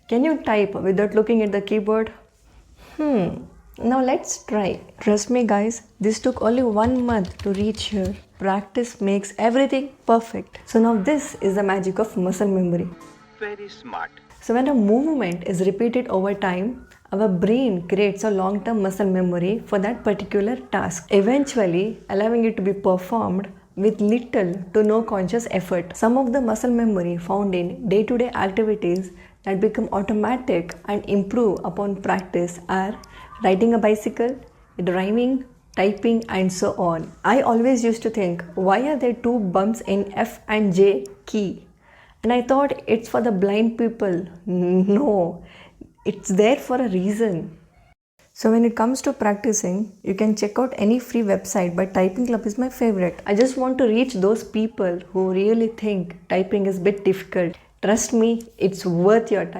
Can you type without looking at the keyboard? Now let's try. Trust me, guys, this took only 1 month to reach here. Practice makes everything perfect. So now this is the magic of muscle memory. Very smart. So when a movement is repeated over time, our brain creates a long-term muscle memory for that particular task, eventually allowing it to be performed with little to no conscious effort. Some of the muscle memory found in day-to-day activities that become automatic and improve upon practice are riding a bicycle, driving, typing, and so on. I always used to think, why are there two bumps in F and J key? And I thought it's for the blind people. No, it's there for a reason. So when it comes to practicing, you can check out any free website, but Typing Club is my favorite. I just want to reach those people who really think typing is a bit difficult. Trust me, it's worth your time.